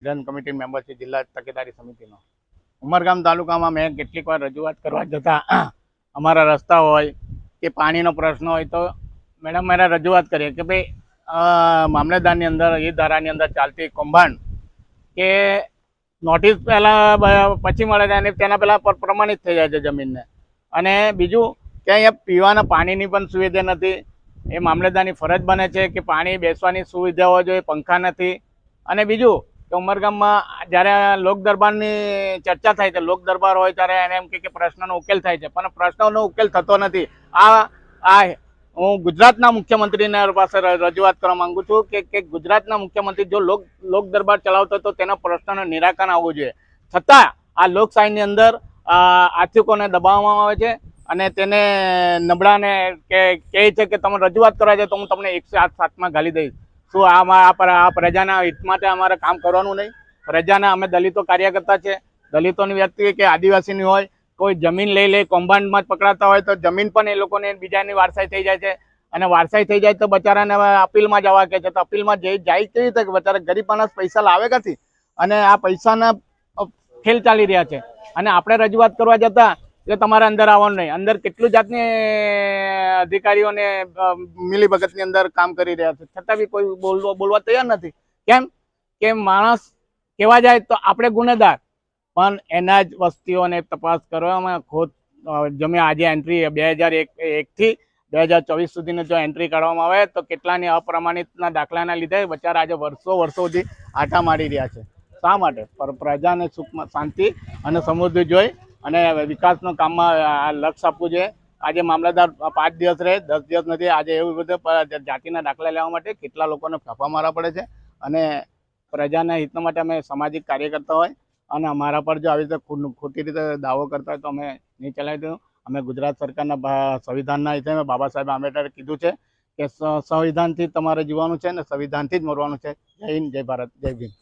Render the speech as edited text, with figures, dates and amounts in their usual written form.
જન committee member છે જિલ્લા તકેદારી સમિતિનો. ઉમરગામ તાલુકામાં મેં કેટલીક વાર રજૂઆત કરવા જતાં અમારા રસ્તા હોય કે પાણીનો પ્રશ્ન હોય તો મેડમ મારે રજૂઆત કરીએ કે ભાઈ મામલેદારની અંદર એ ધારાની અંદર ચાલતી કૌભાંડ કે નોટિસ પહેલાં પછી મળે છે અને તેના પહેલાં પ્રમાણિત થઈ જાય છે જમીનને. અને બીજું કે અહીંયા પીવાના પાણીની પણ સુવિધા નથી. એ મામલેદારની ફરજ બને છે કે પાણી બેસવાની સુવિધા હોવી જોઈએ, પંખા નથી. અને બીજું કે ઉમરગામમાં જ્યારે લોક દરબારની ચર્ચા થાય છે, લોક દરબાર હોય ત્યારે એને એમ કે પ્રશ્નનો ઉકેલ થાય છે, પણ પ્રશ્નનો ઉકેલ થતો નથી. આ હું ગુજરાતના મુખ્યમંત્રીને પાસે રજૂઆત કરવા માંગુ છું કે ગુજરાતના મુખ્યમંત્રી જો લોક દરબાર ચલાવતો તો તેના પ્રશ્નનું નિરાકરણ આવવું જોઈએ. છતાં આ લોકશાહીની અંદર આર્થિકોને દબાવવામાં આવે છે અને તેને નબળાને કહે છે કે તમે રજૂઆત કરવા જાય તો હું તમને 107 ગાલી દઈશ. શું આ પ્રજાના હિત માટે અમારે કામ કરવાનું નહીં? પ્રજાના અમે દલિતો કાર્યકર્તા છે. દલિતોની વ્યક્તિ કે આદિવાસીની હોય, કોઈ જમીન લઈ કૌભાંડમાં જ પકડાતા હોય તો જમીન પણ એ લોકોને બીજાની વારસાઈ થઈ જાય છે. અને વારસાઈ થઈ જાય તો બચારાને અપીલમાં જવા કે છે તો અપીલમાં જાય કેવી રીતે કે બચારા ગરીબ માણસ પૈસા લાવે ક્યાંથી? અને આ પૈસાના ખેલ ચાલી રહ્યા છે. અને આપણે રજૂઆત કરવા જતાં કે તમારે અંદર આવવાનું નહીં. અંદર કેટલું જાતની અધિકારીઓને મિલીભગતની અંદર કામ કરી રહ્યા છે, છતાં બી કોઈ બોલવા તૈયાર નથી. કેમ કે માણસ કહેવા જાય તો આપણે ગુનેગાર, પણ એના જ વસ્તીઓને તપાસ કરવામાં ખોટ જમે. આજે એન્ટ્રી 2001થી 2024 સુધીની જો એન્ટ્રી કાઢવામાં આવે તો કેટલાની અપ્રમાણિતના દાખલાના લીધે બચારા આજે વર્ષો સુધી આટા મારી રહ્યા છે. શા માટે? પ્રજાને સુખમાં શાંતિ અને સમૃદ્ધિ જોઈ અને વિકાસનું કામમાં લક્ષ્ય આપવું જોઈએ. આજે મામલતદાર 5 દિવસ રહે, 10 દિવસ નથી. આજે એવું બધું જાતિના દાખલા લેવા માટે કેટલા લોકોને ફાંફા મારવા પડે છે. અને પ્રજાના હિતના માટે અમે સામાજિક કાર્યકર્તા હોય અને અમારા પર જો આવી રીતે ખોટી રીતે દાવો કરતા હોય તો અમે નહીં ચલાવી દઉં. અમે ગુજરાત સરકારના સંવિધાનના હિસાબે બાબા સાહેબ આંબેડકરે કીધું છે કે સંવિધાનથી તમારે જીવવાનું છે ને સંવિધાનથી જ મરવાનું છે. જય હિન્દ, જય ભારત, જય ભીમ.